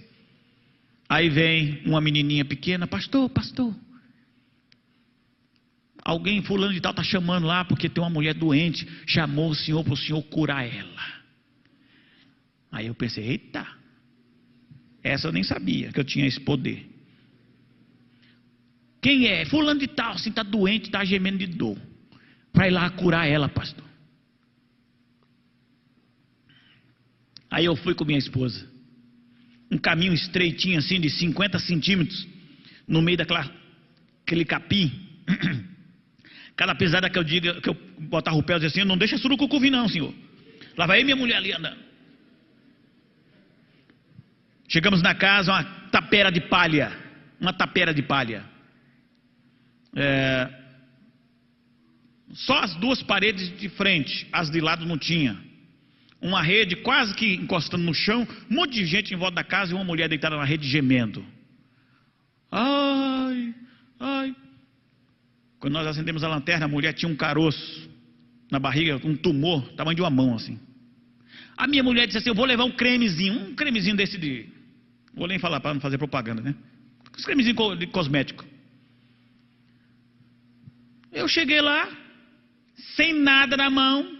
Speaker 1: Aí vem uma menininha pequena, pastor, alguém fulano de tal está chamando lá porque tem uma mulher doente, chamou o senhor para o senhor curar ela. Aí eu pensei, eita, essa eu nem sabia que eu tinha esse poder. Quem é? Fulano de tal, assim, está doente, está gemendo de dor, para ir lá curar ela, pastor. Aí eu fui com minha esposa, um caminho estreitinho assim de 50 centímetros, no meio daquele capim. Cada pisada que eu diga, que eu botava o pé, eu dizia assim, não deixa surucucu vir não, senhor. Lá vai eu e minha mulher ali andando. Chegamos na casa, uma tapera de palha. Só as duas paredes de frente, as de lado não tinha. Uma rede quase que encostando no chão, um monte de gente em volta da casa e uma mulher deitada na rede gemendo. Ai. Quando nós acendemos a lanterna, a mulher tinha um caroço na barriga, um tumor, tamanho de uma mão assim. A minha mulher disse assim: eu vou levar um cremezinho desse de... Vou nem falar para não fazer propaganda, né? Um cremezinho de cosmético. Eu cheguei lá, sem nada na mão,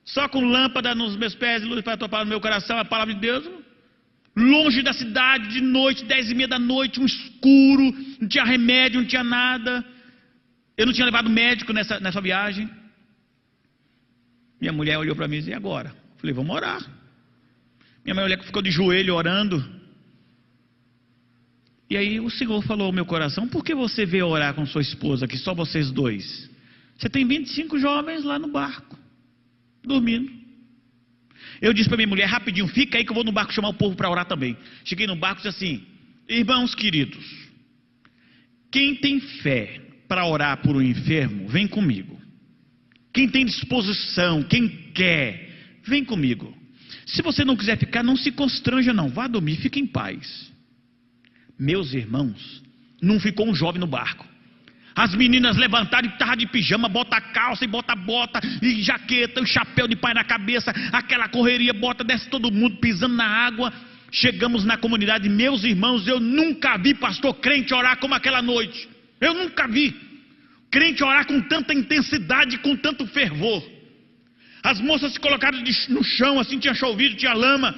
Speaker 1: só com lâmpada nos meus pés e luz para topar no meu coração a palavra de Deus. Longe da cidade, de noite, 10:30 da noite, um escuro, não tinha remédio, não tinha nada. Eu não tinha levado médico nessa viagem. Minha mulher olhou para mim e disse: e agora? Eu falei: vamos orar. Minha mulher ficou de joelho orando. E aí o Senhor falou ao meu coração: por que você veio orar com sua esposa aqui, só vocês dois? Você tem 25 jovens lá no barco, dormindo. Eu disse para minha mulher: rapidinho, fica aí que eu vou no barco chamar o povo para orar também. Cheguei no barco e disse assim: irmãos queridos, quem tem fé para orar por um enfermo, vem comigo. Quem tem disposição, quem quer, vem comigo. Se você não quiser ficar, não se constranja não, vá dormir, fique em paz. Meus irmãos, não ficou um jovem no barco. As meninas levantaram e estavam de pijama, bota a calça e bota a bota, e jaqueta, e chapéu de pai na cabeça, aquela correria, bota, desce todo mundo pisando na água. Chegamos na comunidade, meus irmãos, eu nunca vi pastor crente orar como aquela noite. Eu nunca vi crente orar com tanta intensidade, com tanto fervor. As moças se colocaram no chão, assim, tinha chovido, tinha lama.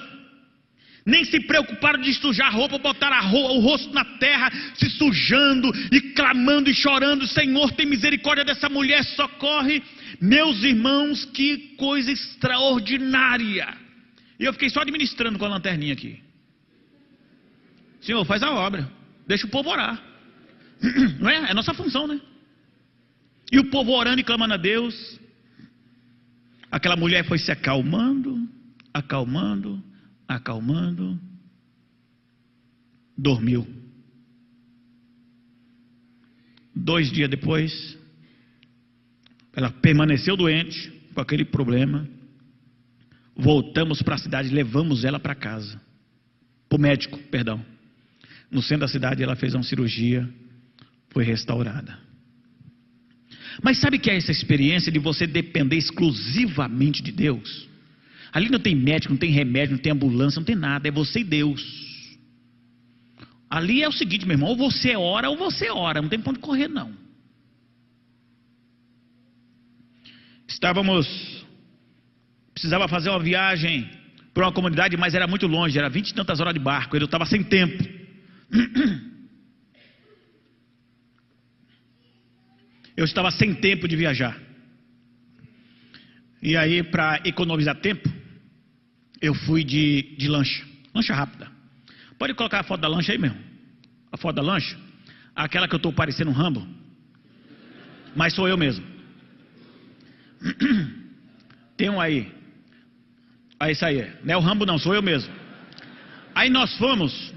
Speaker 1: Nem se preocuparam de sujar a roupa, botaram o rosto na terra, se sujando e clamando e chorando: Senhor, tem misericórdia dessa mulher, socorre. Meus irmãos, que coisa extraordinária. E eu fiquei só administrando com a lanterninha aqui. Senhor, faz a obra, deixa o povo orar. Não é? É nossa função, né? E o povo orando e clamando a Deus. Aquela mulher foi se acalmando, dormiu. 2 dias depois, ela permaneceu doente, com aquele problema. Voltamos para a cidade, levamos ela para casa, para o médico, perdão. No centro da cidade ela fez uma cirurgia, foi restaurada. Mas sabe o que é essa experiência de você depender exclusivamente de Deus? Ali não tem médico, não tem remédio, não tem ambulância, não tem nada, é você e Deus. Ali é o seguinte, meu irmão: ou você ora, não tem pra onde correr não. Precisava fazer uma viagem para uma comunidade, mas era muito longe, era 20 e tantas horas de barco, eu estava sem tempo. Eu estava sem tempo de viajar. E aí, para economizar tempo, eu fui de lancha rápida. Pode colocar a foto da lancha aí mesmo. A foto da lancha, aquela que eu estou parecendo um Rambo, mas sou eu mesmo. Tem um aí. Aí isso aí, não é o Rambo não, sou eu mesmo. Aí nós fomos,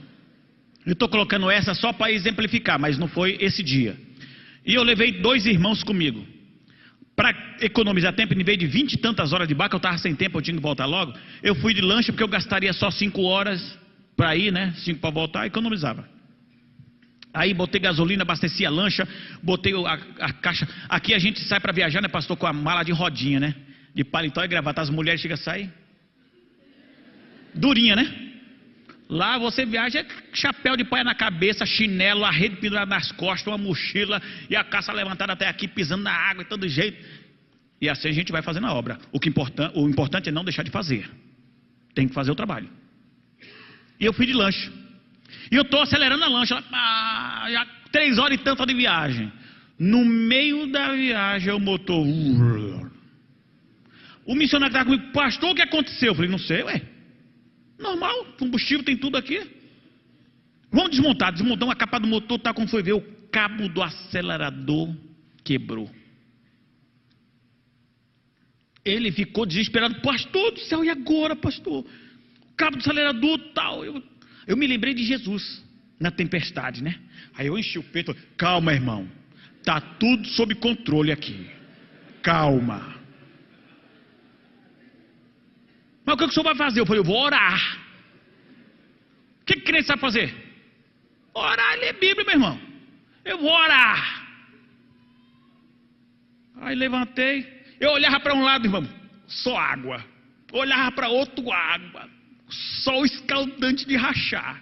Speaker 1: eu estou colocando essa só para exemplificar, mas não foi esse dia. E eu levei 2 irmãos comigo. Para economizar tempo, em vez de 20 e tantas horas de barco, eu estava sem tempo, eu tinha que voltar logo. Eu fui de lancha porque eu gastaria só 5 horas para ir, né? 5 para voltar, economizava. Aí botei gasolina, abasteci a lancha, botei a caixa. Aqui a gente sai para viajar, né, pastor, com a mala de rodinha, né? De paletó e gravata. As mulheres chegam a sair durinha, né? Lá você viaja, chapéu de paia na cabeça, chinelo, a rede pendurada nas costas, uma mochila e a caça levantada até aqui, pisando na água e todo jeito. E assim a gente vai fazendo a obra. O importante é não deixar de fazer. Tem que fazer o trabalho. E eu fui de lancha. E eu estou acelerando a lancha. Já 3 horas e tanta de viagem. No meio da viagem, o motor... O missionário estava comigo: pastor, o que aconteceu? Eu falei: não sei, ué. Normal, combustível tem tudo aqui. Vamos desmontar uma capa do motor, tá? Como foi ver, o cabo do acelerador quebrou. Ele ficou desesperado: pastor do céu, e agora, pastor? cabo do acelerador tal. Eu me lembrei de Jesus na tempestade, né? Aí eu enchi o peito, calma, irmão, tá tudo sob controle aqui, calma. Mas o que o senhor vai fazer? Eu falei, eu vou orar. O que crente sabe fazer? Orar e ler Bíblia, meu irmão. Eu vou orar. Aí levantei, eu olhava para um lado, irmão, só água. Olhava para outro, água. Sol escaldante de rachar.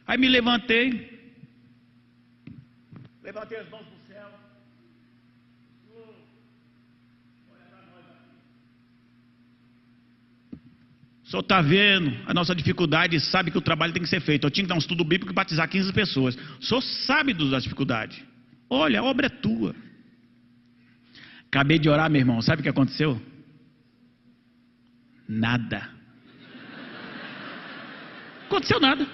Speaker 1: Aí me levantei as mãos para o céu. O senhor está vendo a nossa dificuldade e sabe que o trabalho tem que ser feito. Eu tinha que dar um estudo bíblico e batizar 15 pessoas. O senhor sabe das dificuldades. Olha, a obra é tua. Acabei de orar, meu irmão. Sabe o que aconteceu? Nada. Aconteceu nada.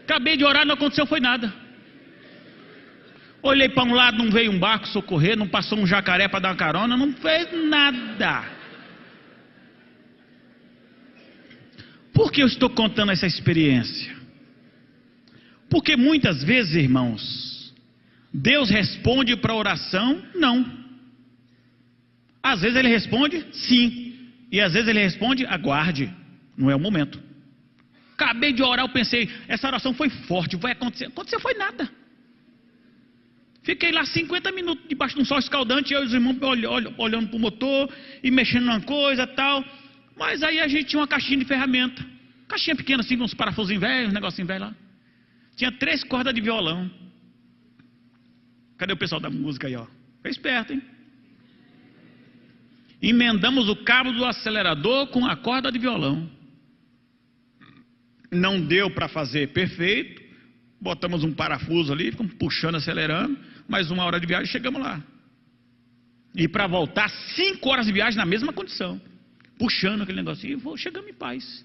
Speaker 1: Acabei de orar, não aconteceu foi nada. Olhei para um lado, não veio um barco socorrer, não passou um jacaré para dar uma carona, não fez nada. Por que eu estou contando essa experiência? Porque muitas vezes, irmãos, Deus responde para a oração, não. Às vezes Ele responde, sim. E às vezes Ele responde, aguarde, não é o momento. Acabei de orar, eu pensei, essa oração foi forte, vai acontecer. Aconteceu foi nada. Fiquei lá 50 minutos debaixo de um sol escaldante, eu e os irmãos olhando para o motor e mexendo numa coisa e tal. Mas aí a gente tinha uma caixinha de ferramenta. Caixinha pequena assim, com uns parafusinhos velhos, um negocinho velho lá. Tinha 3 cordas de violão. Cadê o pessoal da música aí, ó? Foi esperto, hein? Emendamos o cabo do acelerador com a corda de violão. Não deu para fazer perfeito. Botamos um parafuso ali, ficamos puxando, acelerando. Mais 1 hora de viagem, chegamos lá. E para voltar, 5 horas de viagem na mesma condição. Puxando aquele negocinho, chegamos em paz.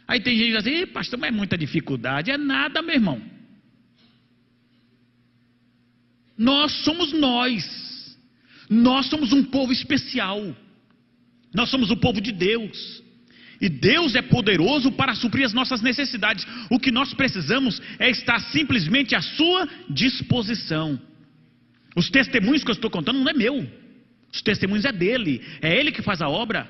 Speaker 1: Aí tem gente que diz assim, pastor, mas é muita dificuldade. É nada, meu irmão. Nós somos nós. Nós somos um povo especial. Nós somos o povo de Deus. E Deus é poderoso para suprir as nossas necessidades. O que nós precisamos é estar simplesmente à sua disposição. Os testemunhos que eu estou contando não é meu. Os testemunhos é dele. É ele que faz a obra.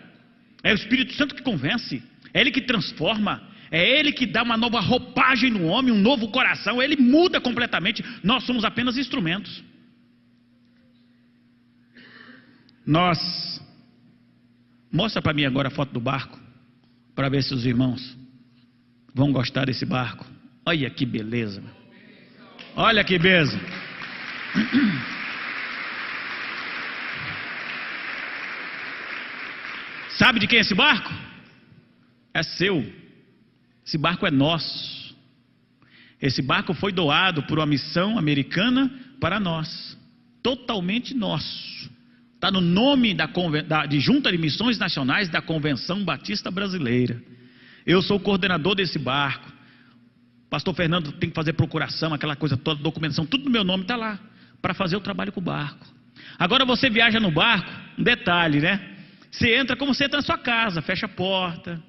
Speaker 1: É o Espírito Santo que convence. É ele que transforma. É ele que dá uma nova roupagem no homem, um novo coração. Ele muda completamente. Nós somos apenas instrumentos. Mostra para mim agora a foto do barco, para ver se os irmãos vão gostar desse barco. Olha que beleza. Olha que beleza. Sabe de quem é esse barco? É seu. Esse barco é nosso. Esse barco foi doado por uma missão americana para nós. Totalmente nosso. Está no nome de Junta de Missões Nacionais da Convenção Batista Brasileira. Eu sou o coordenador desse barco. Pastor Fernando tem que fazer procuração, aquela coisa toda, documentação, tudo no meu nome está lá, para fazer o trabalho com o barco. Agora você viaja no barco, um detalhe, né? Você entra como você entra na sua casa, fecha a porta,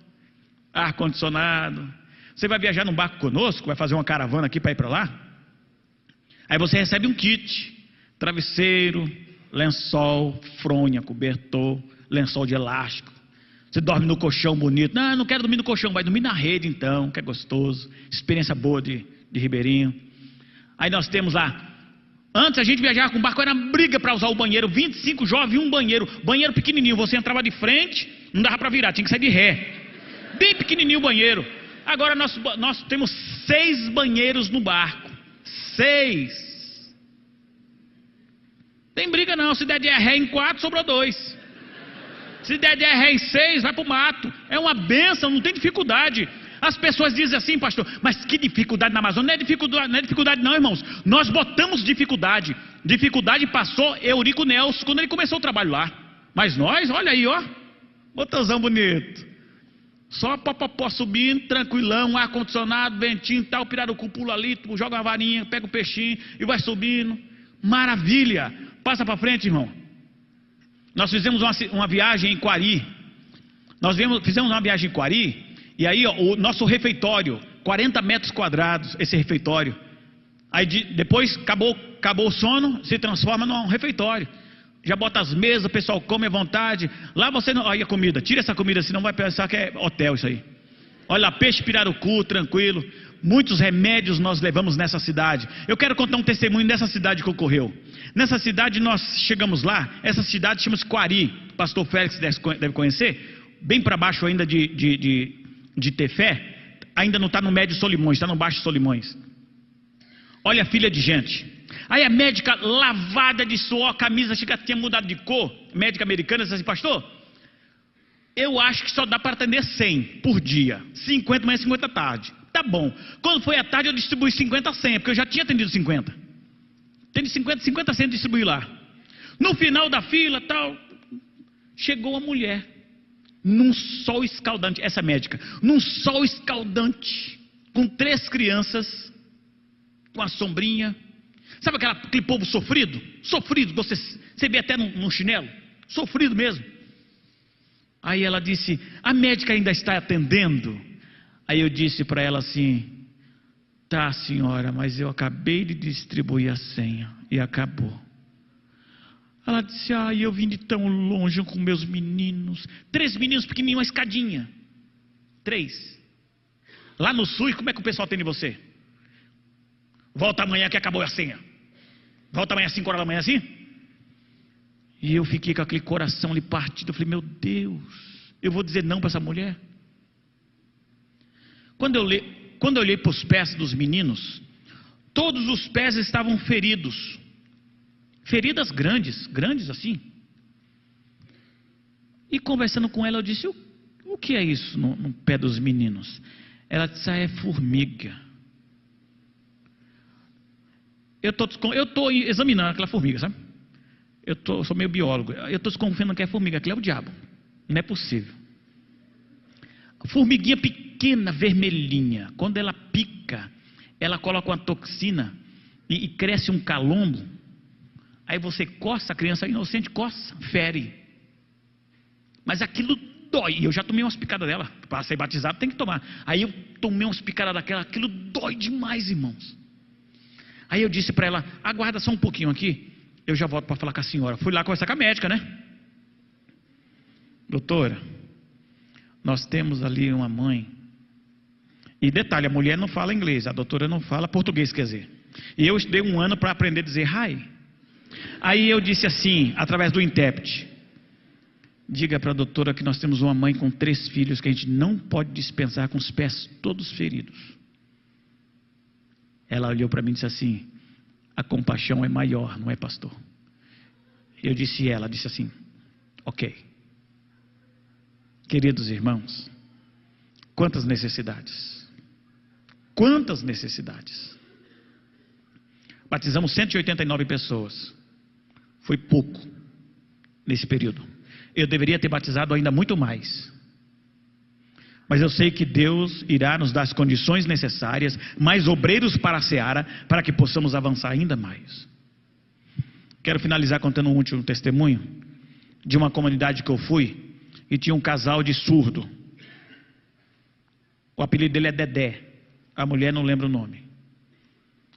Speaker 1: ar-condicionado. Você vai viajar num barco conosco, vai fazer uma caravana aqui para ir para lá. Aí você recebe um kit, travesseiro, lençol, fronha, cobertor, lençol de elástico. Você dorme no colchão bonito. Não quero dormir no colchão, vai dormir na rede então, que é gostoso. Experiência boa de Ribeirinho. Aí nós temos lá, antes a gente viajava com o barco, era briga para usar o banheiro, 25 jovens e um banheiro pequenininho, você entrava de frente, não dava para virar, tinha que sair de ré. Bem pequenininho o banheiro. Agora nós temos 6 banheiros no barco. 6. Tem briga não, se der de ré em 4, sobrou 2. Se der de ré em 6, vai para o mato. É uma bênção, não tem dificuldade. As pessoas dizem assim, pastor, mas que dificuldade na Amazônia? Não é dificuldade não, irmãos. Nós botamos dificuldade. Dificuldade passou Eurico Nelson, quando ele começou o trabalho lá. Mas nós, olha aí, ó, botãozão bonito. Só popopó subindo, tranquilão, ar-condicionado, ventinho, tal, pirarucu pula ali, tu joga uma varinha, pega o peixinho e vai subindo. Maravilha. Passa para frente, irmão. Nós fizemos uma viagem em Quari. Fizemos uma viagem em Quari. E aí, ó, o nosso refeitório, 40 metros quadrados, esse refeitório. Aí depois acabou o sono, se transforma num refeitório. Já bota as mesas, o pessoal come à vontade. Lá você não. Olha a comida, tira essa comida, senão vai pensar que é hotel isso aí. Olha lá, peixe pirarucu, tranquilo. Muitos remédios nós levamos nessa cidade. Eu quero contar um testemunho dessa cidade que ocorreu. Nessa cidade nós chegamos lá. Essa cidade chama-se Quari. O pastor Félix deve conhecer. Bem para baixo ainda de Tefé. Ainda não está no médio Solimões, está no baixo Solimões. Olha a filha de gente. Aí a médica lavada de suor, camisa tinha mudado de cor. Médica americana disse assim: pastor, eu acho que só dá para atender 100 por dia. 50 manhã, 50 à tarde. Tá bom. Quando foi à tarde eu distribuí 50 a 100, porque eu já tinha atendido 50. Atendi 50 a 100 distribuí lá. No final da fila, tal, chegou a mulher. Num sol escaldante, essa médica, num sol escaldante, com 3 crianças, com a sombrinha. Sabe aquele povo sofrido? Sofrido, você vê até no chinelo. Sofrido mesmo. Aí ela disse: a médica ainda está atendendo? Aí eu disse para ela assim: tá, senhora, mas eu acabei de distribuir a senha e acabou. Ela disse: eu vim de tão longe com meus meninos. 3 meninos pequenininhos, uma escadinha. 3. Lá no SUS, como é que o pessoal atende você? Volta amanhã que acabou a senha. Volta amanhã às 5 horas da manhã assim? E eu fiquei com aquele coração ali partido. Eu falei: meu Deus, eu vou dizer não para essa mulher? Quando eu olhei para os pés dos meninos, todos os pés estavam feridos. Feridas grandes assim. E conversando com ela, eu disse: o que é isso no pé dos meninos? Ela disse: é formiga. Eu estou examinando aquela formiga, sabe? Eu sou meio biólogo. Eu estou desconfiando que é formiga. Aquilo é o diabo. Não é possível. Formiguinha pequena, vermelhinha. Quando ela pica, ela coloca uma toxina e cresce um calombo. Aí você coça, a criança inocente coça, fere. Mas aquilo dói. E eu já tomei umas picadas dela. Para ser batizado tem que tomar. Aí eu tomei umas picadas daquela. Aquilo dói demais, irmãos. Aí eu disse para ela: aguarda só um pouquinho aqui. Eu já volto para falar com a senhora. Fui lá conversar com a médica, né? Doutora, nós temos ali uma mãe. E detalhe, a mulher não fala inglês. A doutora não fala português, quer dizer. E eu estudei 1 ano para aprender a dizer hi. Aí eu disse assim, através do intérprete: diga para a doutora que nós temos uma mãe com 3 filhos que a gente não pode dispensar, com os pés todos feridos. Ela olhou para mim e disse assim: a compaixão é maior, não é, pastor? Ela disse assim: ok. Queridos irmãos, quantas necessidades. Quantas necessidades. Batizamos 189 pessoas. Foi pouco nesse período. Eu deveria ter batizado ainda muito mais. Mas eu sei que Deus irá nos dar as condições necessárias, mais obreiros para a seara, para que possamos avançar ainda mais. Quero finalizar contando um último testemunho de uma comunidade que eu fui, e tinha um casal de surdo. O apelido dele é Dedé. A mulher não lembra o nome.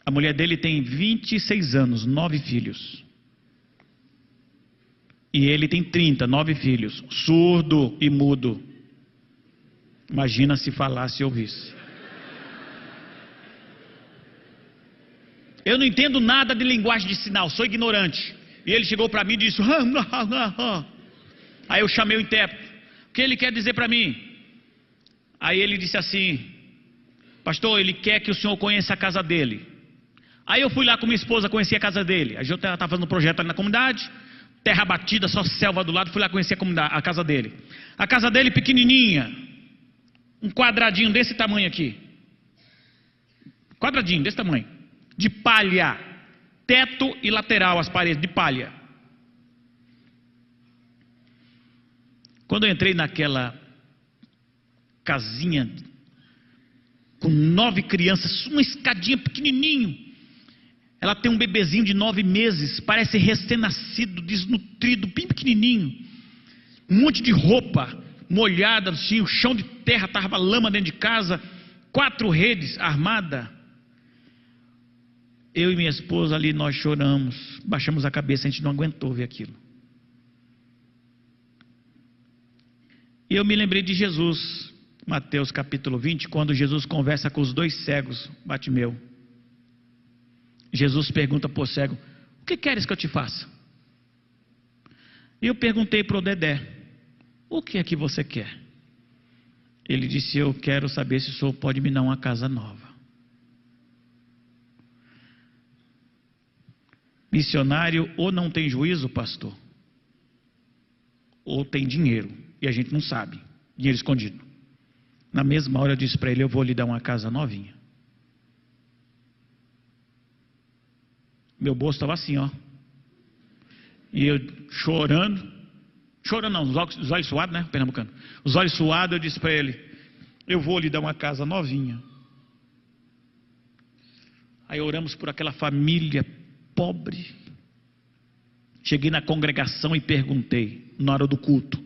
Speaker 1: A mulher dele tem 26 anos, 9 filhos. E ele tem 30, 9 filhos. Surdo e mudo. Imagina se falasse e ouvisse. Eu não entendo nada de linguagem de sinal, sou ignorante. E ele chegou para mim e disse: aí eu chamei o intérprete. O que ele quer dizer para mim? Aí ele disse assim: pastor, ele quer que o senhor conheça a casa dele. Aí eu fui lá com minha esposa conhecer a casa dele. A gente estava fazendo um projeto ali na comunidade, terra batida, só selva do lado. Fui lá conhecer a casa dele. A casa dele pequenininha, um quadradinho desse tamanho aqui. Quadradinho desse tamanho, de palha, teto e lateral, as paredes de palha. Quando eu entrei naquela casinha com 9 crianças, uma escadinha pequenininho, Ela tem um bebezinho de 9 meses, parece recém-nascido, desnutrido, bem pequenininho. Um monte de roupa molhada, assim, o chão de terra, estava lama dentro de casa, 4 redes armadas. Eu e minha esposa ali, nós choramos, baixamos a cabeça, a gente não aguentou ver aquilo. E eu me lembrei de Jesus, Mateus capítulo 20, quando Jesus conversa com os 2 cegos, Bartimeu. Jesus pergunta para o cego: o que queres que eu te faça? E eu perguntei para o Dedé: o que é que você quer? Ele disse: eu quero saber se o senhor pode me dar uma casa nova. Missionário ou não tem juízo, pastor, ou tem dinheiro, e a gente não sabe, dinheiro escondido. Na mesma hora eu disse para ele: eu vou lhe dar uma casa novinha. Meu bolso estava assim, ó. E eu chorando não, os olhos suados, né, pernambucano. Os olhos suados, eu disse para ele: eu vou lhe dar uma casa novinha. Aí oramos por aquela família pobre. Cheguei na congregação e perguntei, na hora do culto,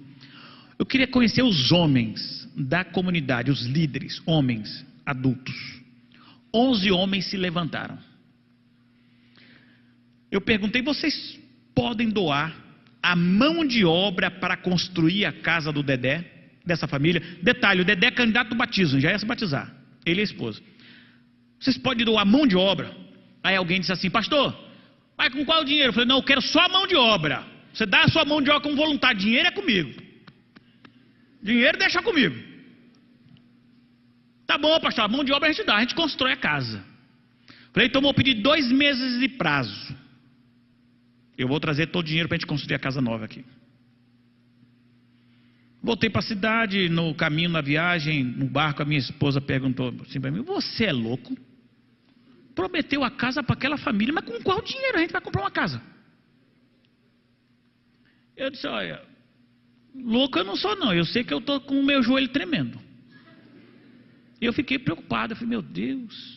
Speaker 1: eu queria conhecer os homens da comunidade, os líderes, homens adultos. 11 homens se levantaram. Eu perguntei: vocês podem doar a mão de obra para construir a casa do Dedé, dessa família? Detalhe, o Dedé é candidato do batismo, já ia se batizar, ele e a esposa. Vocês podem doar a mão de obra? Aí alguém disse assim: pastor, mas com qual dinheiro? Eu falei: não, eu quero só a mão de obra. Você dá a sua mão de obra como voluntário, dinheiro é comigo. Dinheiro deixa comigo. Tá bom, pastor, a mão de obra a gente dá, a gente constrói a casa. Eu falei: então vou pedir 2 meses de prazo. Eu vou trazer todo o dinheiro para a gente construir a casa nova aqui. Voltei para a cidade, no caminho, na viagem, no barco, a minha esposa perguntou assim para mim: você é louco? Prometeu a casa para aquela família, mas com qual dinheiro a gente vai comprar uma casa? Eu disse: olha, louco eu não sou não, eu sei que eu estou com o meu joelho tremendo. E eu fiquei preocupado, eu falei: meu Deus.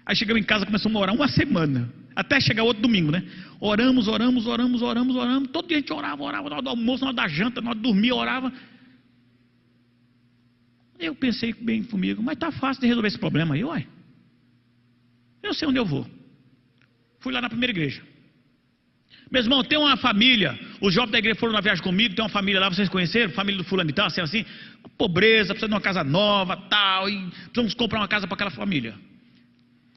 Speaker 1: Aí chegamos em casa, começamos a orar uma semana, até chegar outro domingo, né? Oramos. Todo dia a gente orava, na hora do almoço, na hora da janta, na hora de dormir, orava. Eu pensei bem comigo: mas está fácil de resolver esse problema aí, uai. Eu sei onde eu vou. Fui lá na primeira igreja. Meu irmão, tem uma família, os jovens da igreja foram na viagem comigo, tem uma família lá, vocês conheceram? Família do fulano e tal, assim, pobreza, precisa de uma casa nova, tal, e precisamos comprar uma casa para aquela família.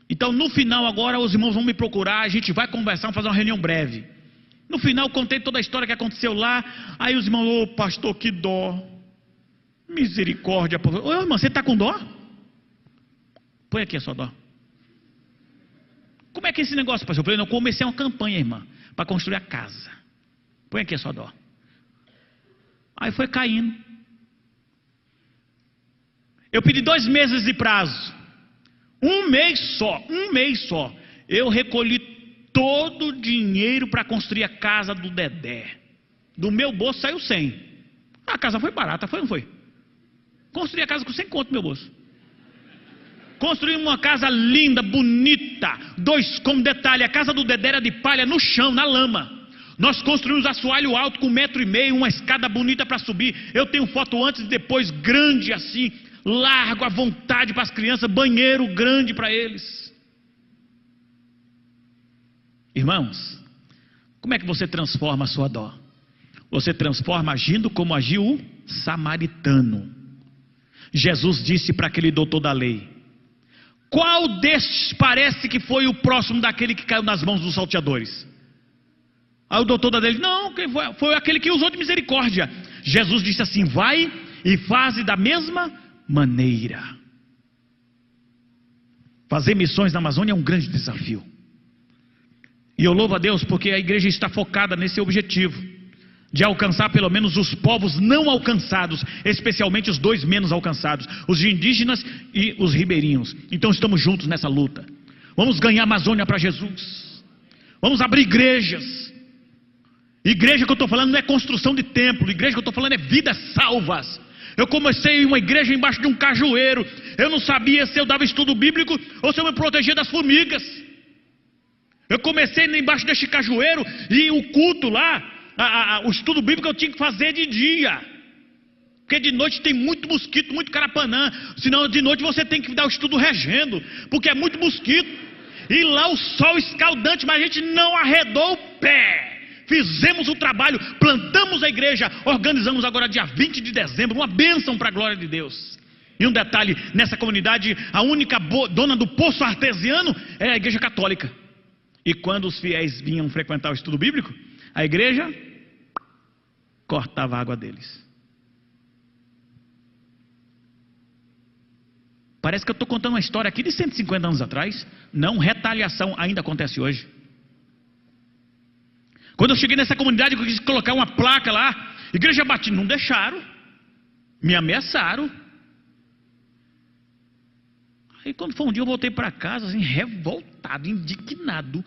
Speaker 1: Então, no final agora, os irmãos vão me procurar, a gente vai conversar, vamos fazer uma reunião breve. No final, contei toda a história que aconteceu lá. Aí os irmãos: ô pastor, que dó. Misericórdia. Ô irmão, você está com dó? Põe aqui a sua dó. Como é que é esse negócio, pastor? Eu falei: não, comecei uma campanha, irmã, para construir a casa. Põe aqui a sua dó. Aí foi caindo. Eu pedi 2 meses de prazo. Um mês só, eu recolhi todo o dinheiro para construir a casa do Dedé. Do meu bolso saiu 100. A casa foi barata, foi ou não foi? Construí a casa com 100 conto no meu bolso. Construímos uma casa linda, bonita. Como detalhe, a casa do Dedé era de palha no chão, na lama. Nós construímos assoalho alto com 1,5 metro, uma escada bonita para subir. Eu tenho foto antes e depois, grande assim, largo à vontade para as crianças, banheiro grande para eles. Irmãos, como é que você transforma a sua dó? Você transforma agindo como agiu o samaritano. Jesus disse para aquele doutor da lei: qual destes parece que foi o próximo daquele que caiu nas mãos dos salteadores? Aí o doutor da lei: não, foi aquele que usou de misericórdia. Jesus disse assim: vai e faze da mesma maneira. Fazer missões na Amazônia é um grande desafio. E eu louvo a Deus porque a igreja está focada nesse objetivo, de alcançar pelo menos os povos não alcançados, especialmente os 2 menos alcançados, os indígenas e os ribeirinhos. Então estamos juntos nessa luta. Vamos ganhar a Amazônia para Jesus. Vamos abrir igrejas. Igreja que eu estou falando não é construção de templo. Igreja que eu estou falando é vidas salvas. Eu comecei uma igreja embaixo de um cajueiro. Eu não sabia se eu dava estudo bíblico ou se eu me protegia das formigas. Eu comecei embaixo deste cajueiro e o culto lá, o estudo bíblico eu tinha que fazer de dia. Porque de noite tem muito mosquito, muito carapanã. Senão de noite você tem que dar o estudo regendo, porque é muito mosquito. E lá o sol escaldante, mas a gente não arredou o pé. Fizemos o trabalho, plantamos a igreja, organizamos agora dia 20 de dezembro, uma bênção para a glória de Deus. E um detalhe, nessa comunidade, a única dona do poço artesiano é a igreja católica. E quando os fiéis vinham frequentar o estudo bíblico, a igreja cortava a água deles. Parece que eu estou contando uma história aqui de 150 anos atrás. Não, retaliação ainda acontece hoje. Quando eu cheguei nessa comunidade, eu quis colocar uma placa lá, igreja batida, não deixaram, me ameaçaram. Aí quando foi um dia eu voltei para casa, assim, revoltado, indignado.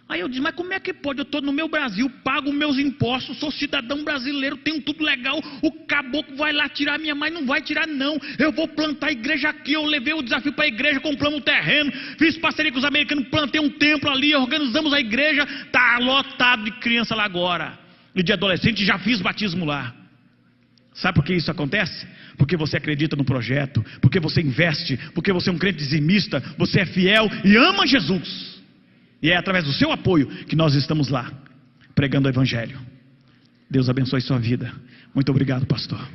Speaker 1: Aí eu disse, mas como é que pode? Eu estou no meu Brasil, pago meus impostos, sou cidadão brasileiro, tenho tudo legal. O caboclo vai lá tirar minha mãe, não vai tirar não. Eu vou plantar a igreja aqui, eu levei o desafio para a igreja, compramos um terreno, fiz parceria com os americanos, plantei um templo ali, organizamos a igreja, está lotado de criança lá agora. E de adolescente, já fiz batismo lá. Sabe por que isso acontece? Porque você acredita no projeto, porque você investe, porque você é um crente dizimista, você é fiel e ama Jesus. E é através do seu apoio que nós estamos lá, pregando o evangelho. Deus abençoe sua vida. Muito obrigado, pastor.